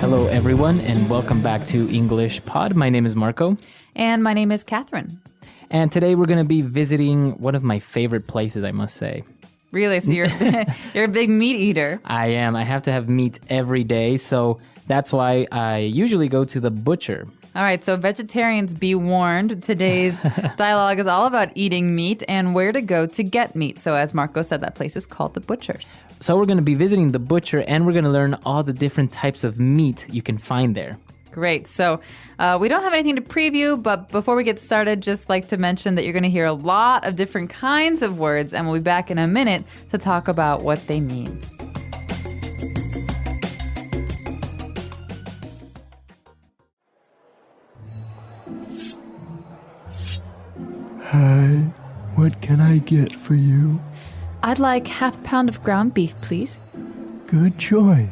Hello, everyone, and welcome back to English Pod. My name is Marco. And my name is Catherine. And today we're going to be visiting one of my favorite places, I must say. Really? So you're you're a big meat eater. I am. I have to have meat every day, so that's why I usually go to the butcher. All right, so vegetarians, be warned. Today's dialogue is all about eating meat and where to go to get meat. So as Marco said, that place is called the Butcher's. So we're going to be visiting the butcher, and we're going to learn all the different types of meat you can find there. Great. So we don't have anything to preview, but before we get started, just like to mention that you're going to hear a lot of different kinds of words, and we'll be back in a minute to talk about what they mean. Hi, what can I get for you? I'd like half a pound of ground beef, please. Good choice.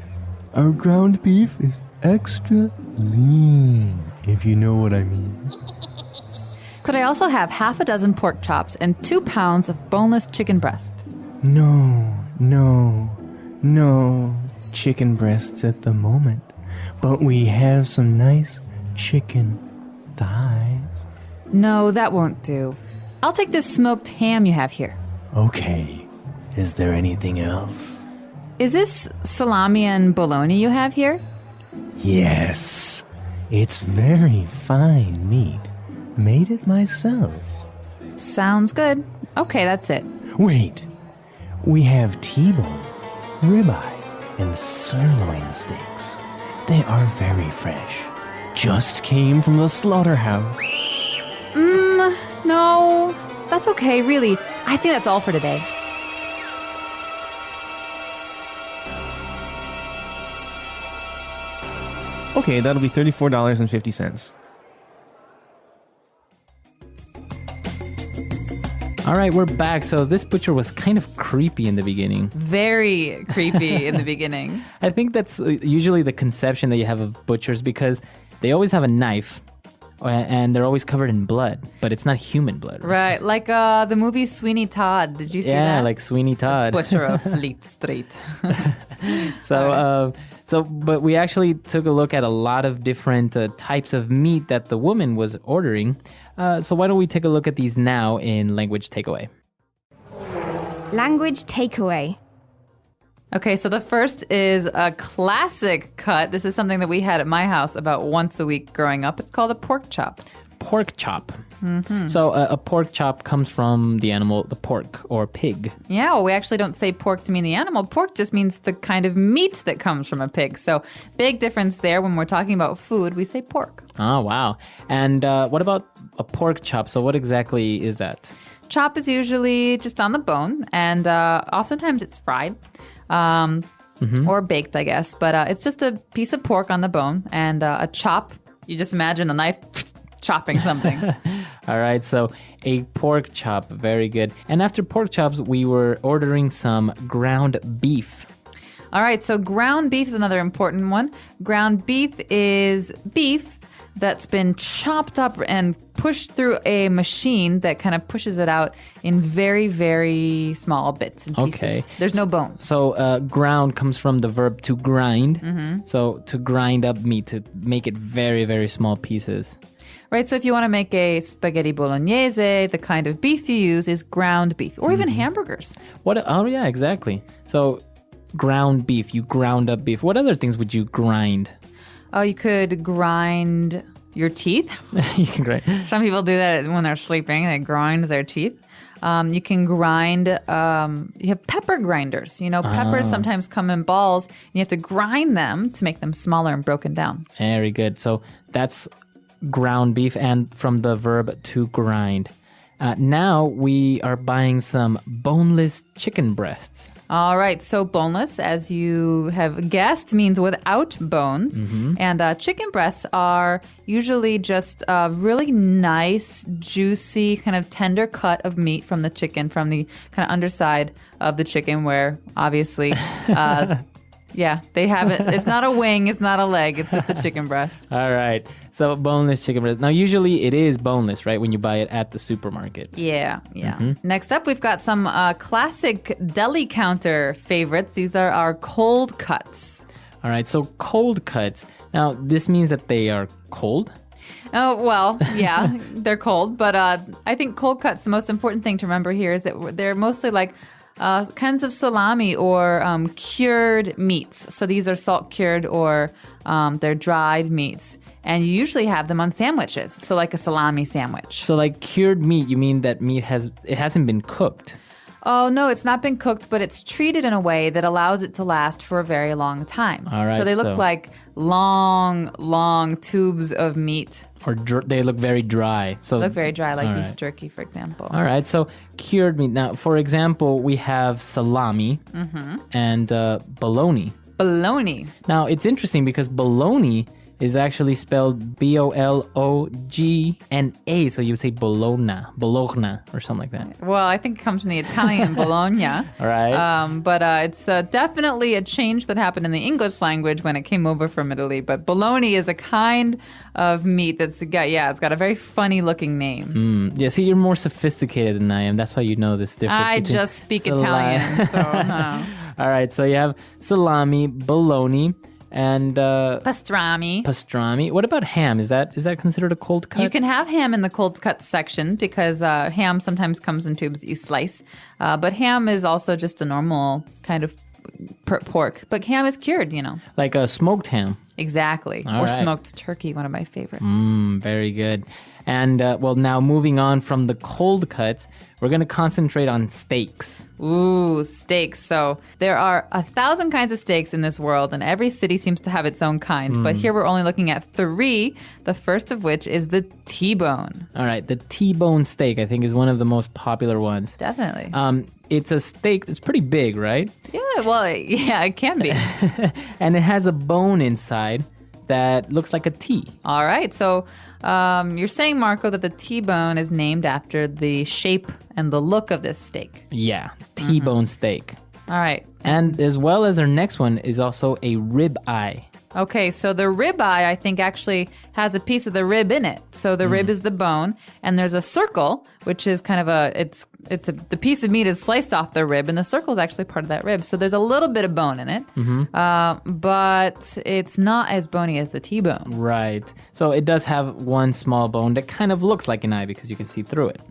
Our ground beef is extra lean, if you know what I mean. Could I also have half a dozen pork chops and 2 pounds of boneless chicken breast? No chicken breasts at the moment, but we have some nice chicken thighs. No, that won't do. I'll take this smoked ham you have here. Okay, is there anything else? Is this salami and bologna you have here? Yes, it's very fine meat. Made it myself. Sounds good. Okay, that's it. Wait, we have T-bone, ribeye, and sirloin steaks. They are very fresh. Just came from the slaughterhouse. No, that's okay, really. I think that's all for today. Okay, that'll be $34.50. All right, we're back. So this butcher was kind of creepy in the beginning. Very creepy in the beginning. I think that's usually the conception that you have of butchers because they always have a knife and they're always covered in blood, but it's not human blood. Right, like the movie Sweeney Todd. Did you see that? Yeah, like Sweeney Todd. Butcher of Fleet Street. But we actually took a look at a lot of different types of meat that the woman was ordering. So why don't we take a look at these now in Language Takeaway? Language takeaway. Okay, so the first is a classic cut. This is something that we had at my house about once a week growing up. It's called a pork chop. Pork chop. Mm-hmm. So a pork chop comes from the animal, the pork or pig. Yeah, well, we actually don't say pork to mean the animal. Pork just means the kind of meat that comes from a pig. So big difference there. When we're talking about food, we say pork. Oh, wow. And what about a pork chop? So what exactly is that? Chop is usually just on the bone, and oftentimes it's fried. Or baked, I guess. But it's just a piece of pork on the bone, and a chop. You just imagine a knife chopping something. All right, so a pork chop, very good. And after pork chops, we were ordering some ground beef. All right, so ground beef is another important one. Ground beef is beef that's been chopped up and pushed through a machine that kind of pushes it out in very, very small bits and pieces. Okay. There's no bones. So ground comes from the verb to grind. Mm-hmm. So to grind up meat, to make it very, very small pieces. Right, so if you want to make a spaghetti bolognese, the kind of beef you use is ground beef, or even hamburgers. Oh, yeah, exactly. So ground beef, you ground up beef. What other things would you grind? Oh, you could grind your teeth. You can grind. Some people do that when they're sleeping. They grind their teeth. You can grind, you have pepper grinders. You know, peppers sometimes come in balls, and you have to grind them to make them smaller and broken down. Very good. So that's ground beef, and from the verb to grind. Now we are buying some boneless chicken breasts. All right, so boneless, as you have guessed, means without bones. Mm-hmm. And chicken breasts are usually just a really nice, juicy, kind of tender cut of meat from the chicken, from the kind of underside of the chicken, where obviously Yeah, they have it. It's not a wing. It's not a leg. It's just a chicken breast. All right. So boneless chicken breast. Now, usually it is boneless, right, when you buy it at the supermarket. Yeah. Mm-hmm. Next up, we've got some classic deli counter favorites. These are our cold cuts. All right, so cold cuts. Now, this means that they are cold? Oh, well, yeah, they're cold. But I think cold cuts, the most important thing to remember here is that they're mostly like kinds of salami or cured meats. So these are salt cured or they're dried meats. And you usually have them on sandwiches, so like a salami sandwich. So like cured meat, you mean that meat hasn't been cooked? Oh, no, it's not been cooked, but it's treated in a way that allows it to last for a very long time. All right, so they look like long tubes of meat. Or they look very dry. So Look very dry, like all beef right. jerky, for example. All right, so cured meat. Now, for example, we have salami and bologna. Bologna. Now, it's interesting because bologna is actually spelled B-O-L-O-G-N-A. So you would say bologna or something like that. Well, I think it comes from the Italian Bologna. All right. But it's definitely a change that happened in the English language when it came over from Italy. But bologna is a kind of meat it's got a very funny looking name. Yeah, see, you're more sophisticated than I am. That's why you know this difference. I between just speak salami. Italian, so no. All right, so you have salami, bologna, and Pastrami. What about ham? Is that considered a cold cut? You can have ham in the cold cut section because ham sometimes comes in tubes that you slice. But ham is also just a normal kind of pork. But ham is cured, Like a smoked ham. Exactly. All or right. smoked turkey, one of my favorites. Very good. And now moving on from the cold cuts, we're going to concentrate on steaks. Ooh, steaks. So there are 1,000 kinds of steaks in this world, and every city seems to have its own kind. But here we're only looking at 3, the first of which is the T-bone. All right, the T-bone steak, I think, is one of the most popular ones. Definitely. It's a steak that's pretty big, right? Yeah, well, yeah, it can be. And it has a bone inside that looks like a T. All right. So you're saying, Marco, that the T-bone is named after the shape and the look of this steak. Yeah, T-bone steak. All right. And as well as our next one is also a rib eye. Okay, so the rib eye, I think, actually has a piece of the rib in it. So the rib is the bone, and there's a circle, which is kind of the piece of meat is sliced off the rib, and the circle is actually part of that rib. So there's a little bit of bone in it, but it's not as bony as the T-bone. Right. So it does have one small bone that kind of looks like an eye because you can see through it.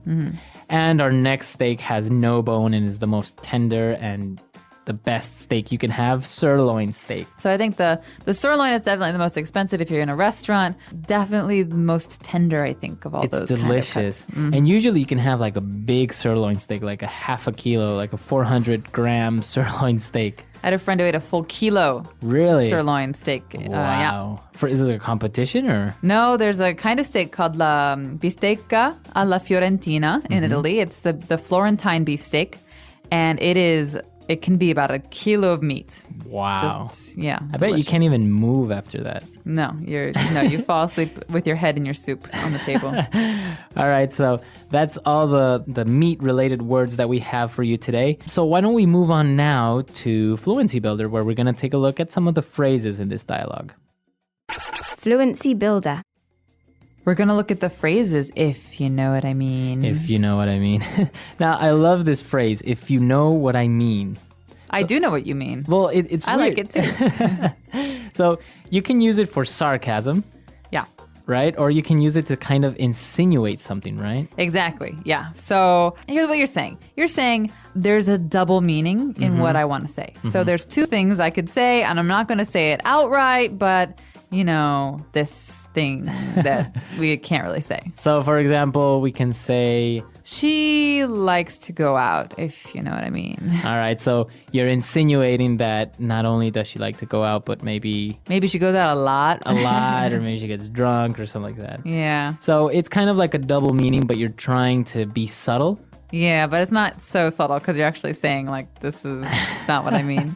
And our next steak has no bone and is the most tender and the best steak you can have, sirloin steak. So I think the sirloin is definitely the most expensive if you're in a restaurant. Definitely the most tender, I think, of all those delicious. kind of cuts. And usually you can have like a big sirloin steak, like a half a kilo, like a 400-gram sirloin steak. I had a friend who ate a full kilo Really? sirloin steak. Yeah. Wow. Is it a competition or? No, there's a kind of steak called la bistecca alla fiorentina in Italy. It's the Florentine beef steak, and it can be about a kilo of meat. Wow. Yeah. I bet you can't even move after that. No, you fall asleep with your head in your soup on the table. All right, so that's all the meat-related words that we have for you today. So why don't we move on now to Fluency Builder, where we're going to take a look at some of the phrases in this dialogue. Fluency Builder. We're going to look at the phrases, if you know what I mean. If you know what I mean. Now, I love this phrase, if you know what I mean. I do know what you mean. Well, it's I weird. like it too. So you can use it for sarcasm, Yeah. right? Or you can use it to kind of insinuate something, right? Exactly. Yeah. So here's what you're saying. You're saying there's a double meaning in what I want to say. So there's 2 things I could say, and I'm not going to say it outright, but this thing that we can't really say. So, for example, we can say, She likes to go out, if you know what I mean. all right, so you're insinuating that not only does she like to go out, but maybe Maybe she goes out a lot. a lot, or maybe she gets drunk or something like that. Yeah. So it's kind of like a double meaning, but you're trying to be subtle. Yeah, but it's not so subtle because you're actually saying, like, this is not what I mean.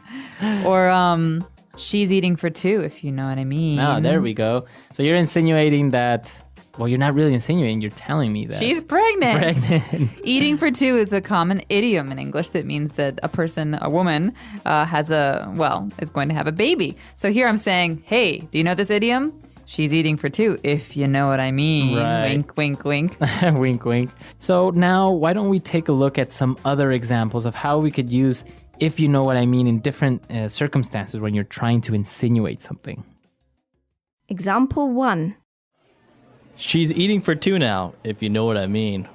Or, she's eating for 2, if you know what I mean. Oh, there we go. So you're insinuating that, well, you're not really insinuating, you're telling me that. She's pregnant. pregnant. Eating for 2 is a common idiom in English that means that a woman, is going to have a baby. So here I'm saying, hey, do you know this idiom? She's eating for 2, if you know what I mean. Right. Wink, wink, wink. Wink, wink. So now, why don't we take a look at some other examples of how we could use if you know what I mean, in different circumstances when you're trying to insinuate something. Example 1. She's eating for two now, if you know what I mean.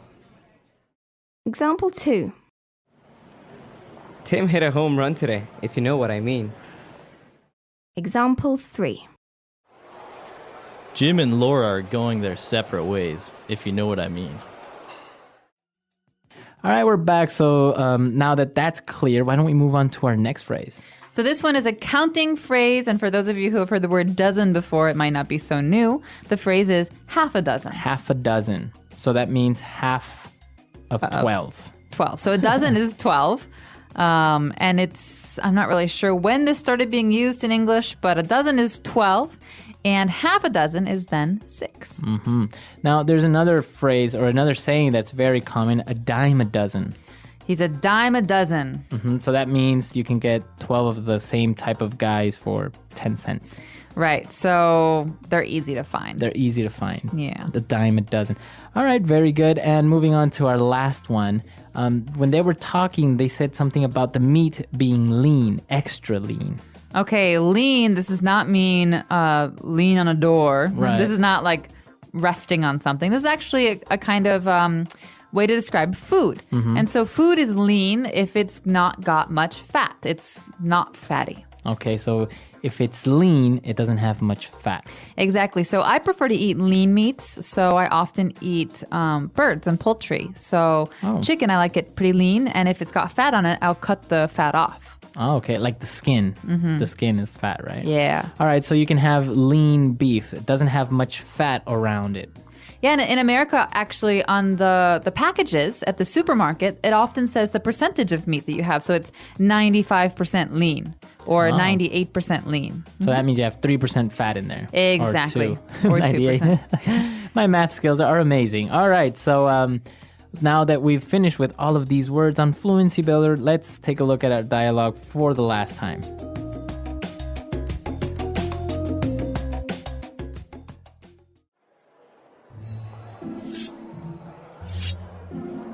Example 2. Tim hit a home run today, if you know what I mean. Example 3. Jim and Laura are going their separate ways, if you know what I mean. All right, we're back. So now that that's clear, why don't we move on to our next phrase? So this one is a counting phrase, and for those of you who have heard the word dozen before, it might not be so new. The phrase is half a dozen. Half a dozen. So that means half of 12. 12. So a dozen is 12. And I'm not really sure when this started being used in English, but a dozen is 12. And half a dozen is then 6. Mm-hmm. Now, there's another phrase or another saying that's very common, a dime a dozen. He's a dime a dozen. Mm-hmm. So that means you can get 12 of the same type of guys for 10 cents. Right. So they're easy to find. They're easy to find. Yeah. The dime a dozen. All right, very good. And moving on to our last one. When they were talking, they said something about the meat being lean, extra lean. Okay, lean, this does not mean lean on a door. Right. This is not like resting on something. This is actually a kind of way to describe food. Mm-hmm. And so food is lean if it's not got much fat. It's not fatty. Okay, so if it's lean, it doesn't have much fat. Exactly. So I prefer to eat lean meats. So I often eat birds and poultry. So chicken, I like it pretty lean. And if it's got fat on it, I'll cut the fat off. Oh, okay, like the skin. Mm-hmm. The skin is fat, right? Yeah. All right, so you can have lean beef. It doesn't have much fat around it. Yeah, and in America, actually, on the packages at the supermarket, it often says the percentage of meat that you have. So it's 95% lean or 98% lean. So that means you have 3% fat in there. Exactly. Or 2%. 2%. My math skills are amazing. All right, so now that we've finished with all of these words on Fluency Builder, let's take a look at our dialogue for the last time.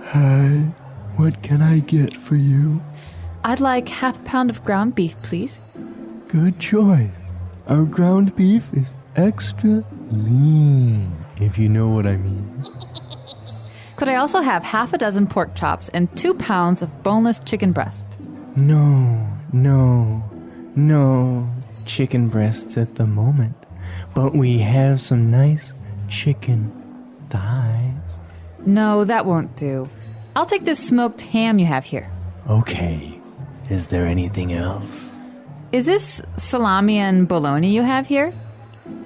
Hi, what can I get for you? I'd like half a pound of ground beef, please. Good choice. Our ground beef is extra lean, if you know what I mean. Could I also have half a dozen pork chops and 2 pounds of boneless chicken breast? No chicken breasts at the moment, but we have some nice chicken thighs. No, that won't do. I'll take this smoked ham you have here. Okay, is there anything else? Is this salami and bologna you have here?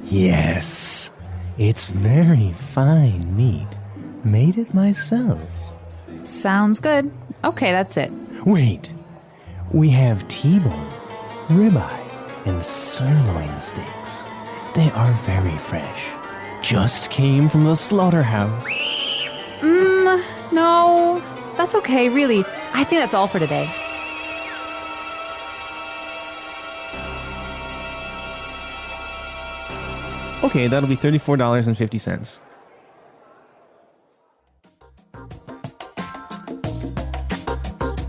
Yes, it's very fine meat. Made it myself. Sounds good. Okay, that's it. Wait, we have T-bone, ribeye, and sirloin steaks. They are very fresh. Just came from the slaughterhouse. No, that's okay, really. I think that's all for today. Okay, that'll be $34.50.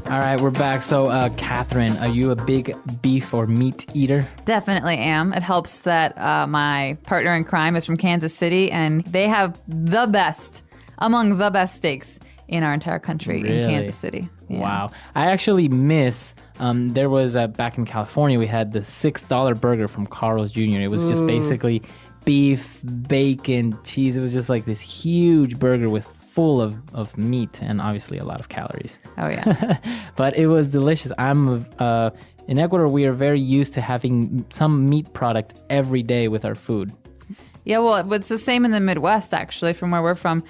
All right, we're back. So, Catherine, are you a big beef or meat eater? Definitely am. It helps that my partner in crime is from Kansas City, and they have among the best steaks in our entire country in Kansas City. Yeah. Wow. I actually miss, there was, back in California, we had the $6 burger from Carl's Jr. It was just basically beef, bacon, cheese. It was just like this huge burger with full of meat and obviously a lot of calories. Oh, yeah. But it was delicious. In Ecuador, we are very used to having some meat product every day with our food. Yeah, well, it's the same in the Midwest, actually, from where we're from.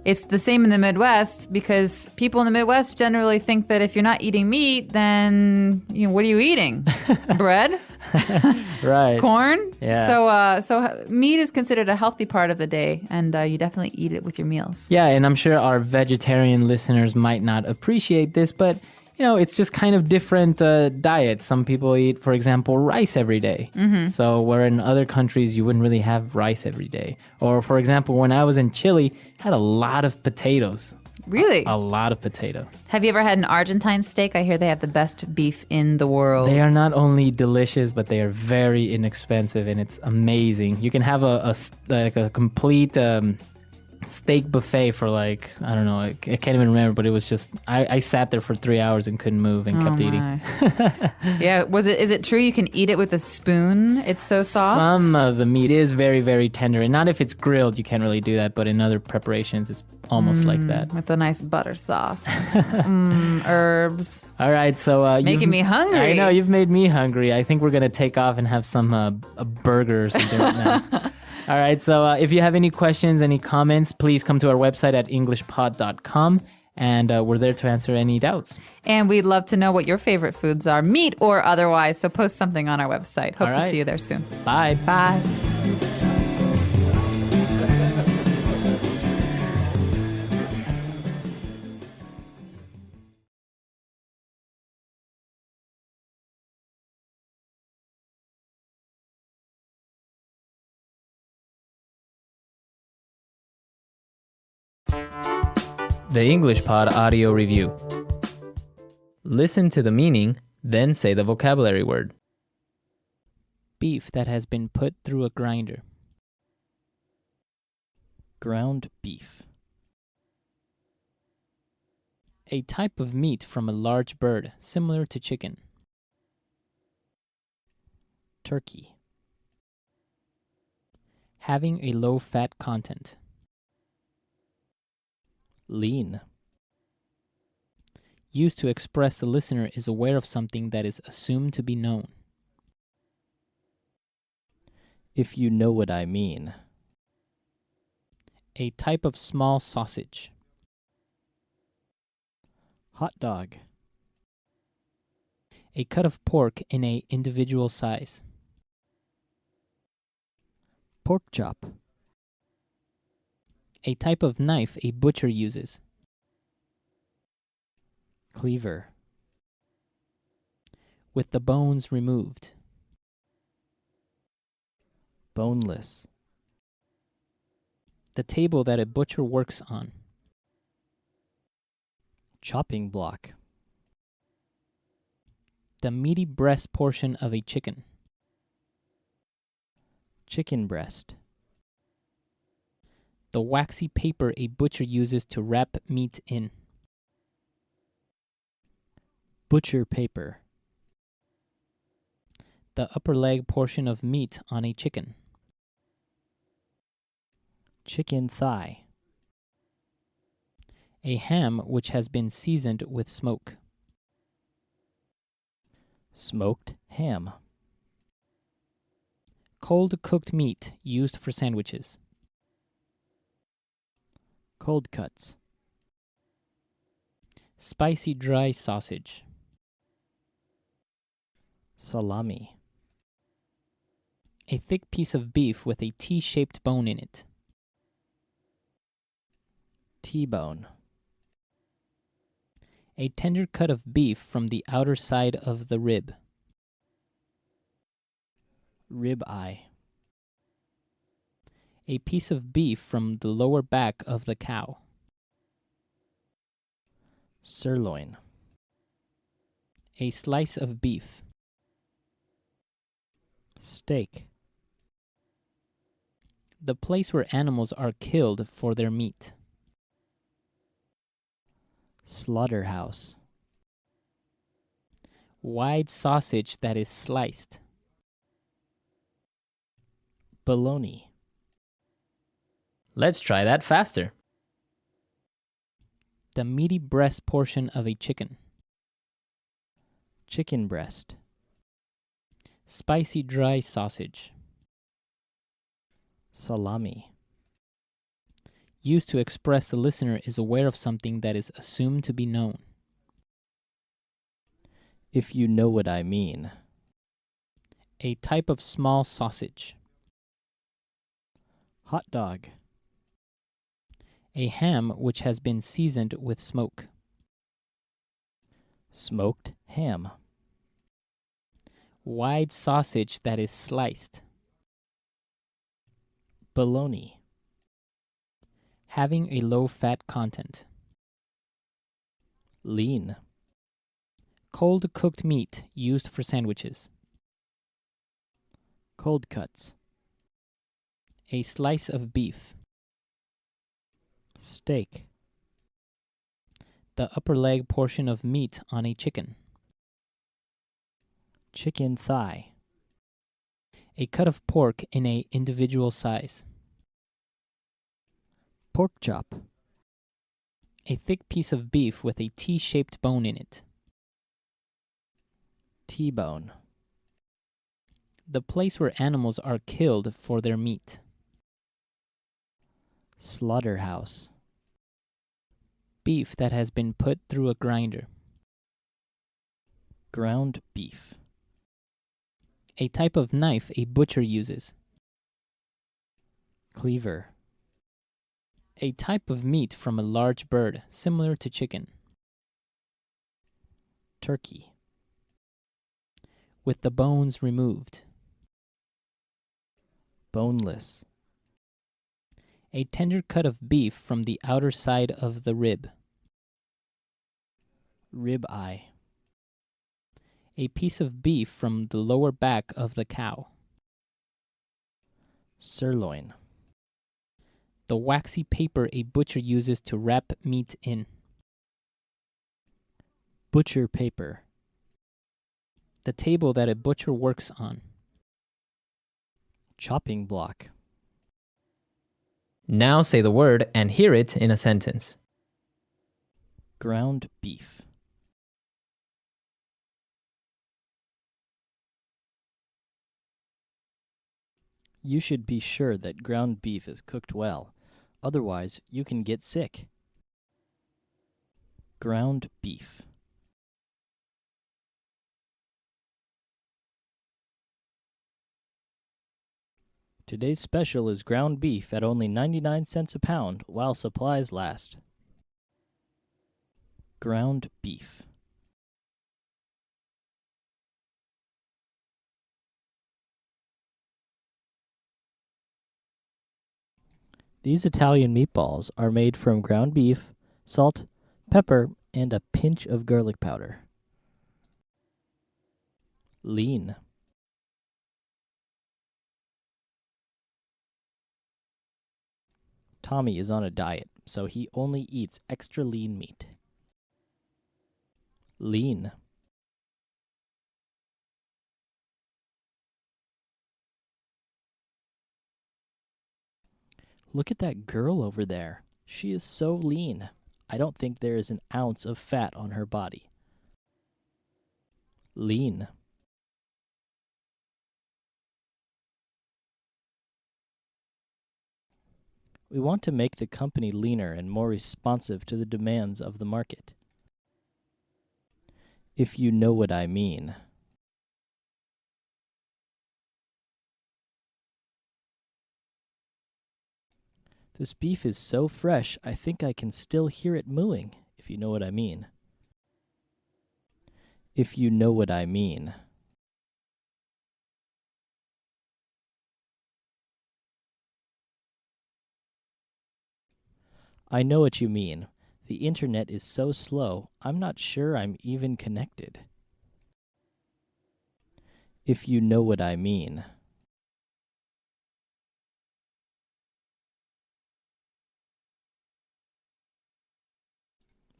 It's the same in the Midwest because people in the Midwest generally think that if you're not eating meat, then what are you eating? Bread? Right. Corn? Yeah. So meat is considered a healthy part of the day, and you definitely eat it with your meals. Yeah, and I'm sure our vegetarian listeners might not appreciate this, but it's just kind of different diets. Some people eat, for example, rice every day. Mm-hmm. So where in other countries you wouldn't really have rice every day. Or, for example, when I was in Chile, I had a lot of potatoes. Really? A lot of potato. Have you ever had an Argentine steak? I hear they have the best beef in the world. They are not only delicious, but they are very inexpensive, and it's amazing. You can have a complete steak buffet for like, I don't know, I can't even remember, but it was just, I sat there for 3 hours and couldn't move and kept eating. Yeah, is it true you can eat it with a spoon? It's so soft? Some of the meat is very, very tender, and not if it's grilled, you can't really do that, but in other preparations, it's almost like that. With a nice butter sauce. And herbs. All right, so Making me hungry. I know, you've made me hungry. I think we're going to take off and have some a burger or something right now. All right, so if you have any questions, any comments, please come to our website at englishpod.com, and we're there to answer any doubts. And we'd love to know what your favorite foods are, meat or otherwise, so post something on our website. Hope to see you there soon. Bye. Bye. The English Pod Audio Review. Listen to the meaning, then say the vocabulary word. Beef that has been put through a grinder. Ground beef. A type of meat from a large bird, similar to chicken. Turkey. Having a low fat content. Lean. Used to express the listener is aware of something that is assumed to be known. If you know what I mean. A type of small sausage. Hot dog. A cut of pork in a individual size. Pork chop. A type of knife a butcher uses. Cleaver. With the bones removed. Boneless. The table that a butcher works on. Chopping block. The meaty breast portion of a chicken. Chicken breast. The waxy paper a butcher uses to wrap meat in. Butcher paper. The upper leg portion of meat on a chicken. Chicken thigh. A ham which has been seasoned with smoke. Smoked ham. Cold cooked meat used for sandwiches. Cold cuts. Spicy dry sausage. Salami. A thick piece of beef with a T-shaped bone in it. T-bone. A tender cut of beef from the outer side of the rib. Rib eye. A piece of beef from the lower back of the cow. Sirloin. A slice of beef. Steak. The place where animals are killed for their meat. Slaughterhouse. Wide sausage that is sliced. Bologna. Let's try that faster. The meaty breast portion of a chicken. Chicken breast. Spicy dry sausage. Salami. Used to express the listener is aware of something that is assumed to be known. If you know what I mean. A type of small sausage. Hot dog. A ham which has been seasoned with smoke. Smoked ham. Wide sausage that is sliced. Bologna. Having a low fat content. Lean. Cold cooked meat used for sandwiches. Cold cuts. A slice of beef. Steak. The upper leg portion of meat on a chicken. Chicken thigh. A cut of pork in a individual size. Pork chop. A thick piece of beef with a T-shaped bone in it. T-bone. The place where animals are killed for their meat. Slaughterhouse. Beef that has been put through a grinder. Ground beef. A type of knife a butcher uses. Cleaver. A type of meat from a large bird, similar to chicken. Turkey. With the bones removed. Boneless. A tender cut of beef from the outer side of the rib. Rib eye. A piece of beef from the lower back of the cow. Sirloin. The waxy paper a butcher uses to wrap meat in. Butcher paper. The table that a butcher works on. Chopping block. Now say the word and hear it in a sentence. Ground beef. You should be sure that ground beef is cooked well. Otherwise, you can get sick. Ground beef. Today's special is ground beef at only 99 cents a pound while supplies last. Ground beef. These Italian meatballs are made from ground beef, salt, pepper, and a pinch of garlic powder. Lean. Tommy is on a diet, so he only eats extra lean meat. Lean. Look at that girl over there. She is so lean. I don't think there is an ounce of fat on her body. Lean. We want to make the company leaner and more responsive to the demands of the market. If you know what I mean. This beef is so fresh, I think I can still hear it mooing, if you know what I mean. If you know what I mean. I know what you mean. The internet is so slow, I'm not sure I'm even connected. If you know what I mean.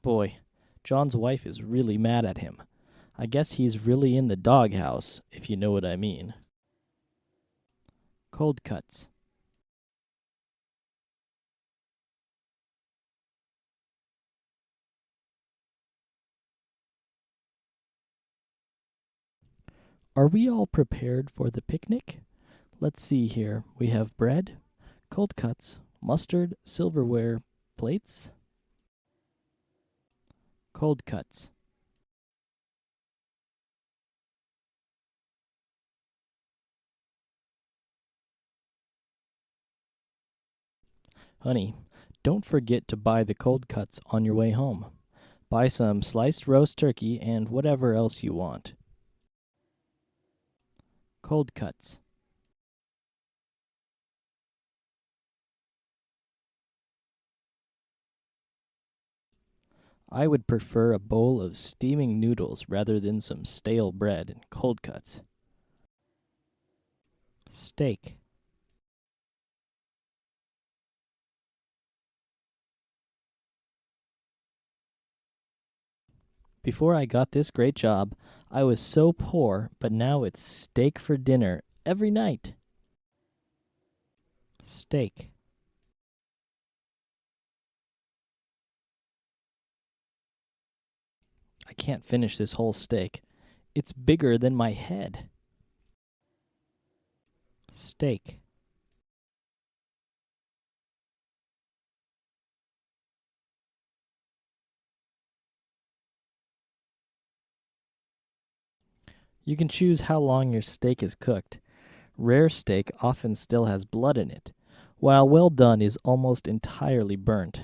Boy, John's wife is really mad at him. I guess he's really in the doghouse, if you know what I mean. Cold cuts. Are we all prepared for the picnic? Let's see here. We have bread, cold cuts, mustard, silverware, plates. Cold cuts. Honey, don't forget to buy the cold cuts on your way home. Buy some sliced roast turkey and whatever else you want. Cold cuts. I would prefer a bowl of steaming noodles rather than some stale bread and cold cuts. Steak. Before I got this great job, I was so poor, but now it's steak for dinner every night. Steak. I can't finish this whole steak. It's bigger than my head. Steak. You can choose how long your steak is cooked. Rare steak often still has blood in it, while well done is almost entirely burnt.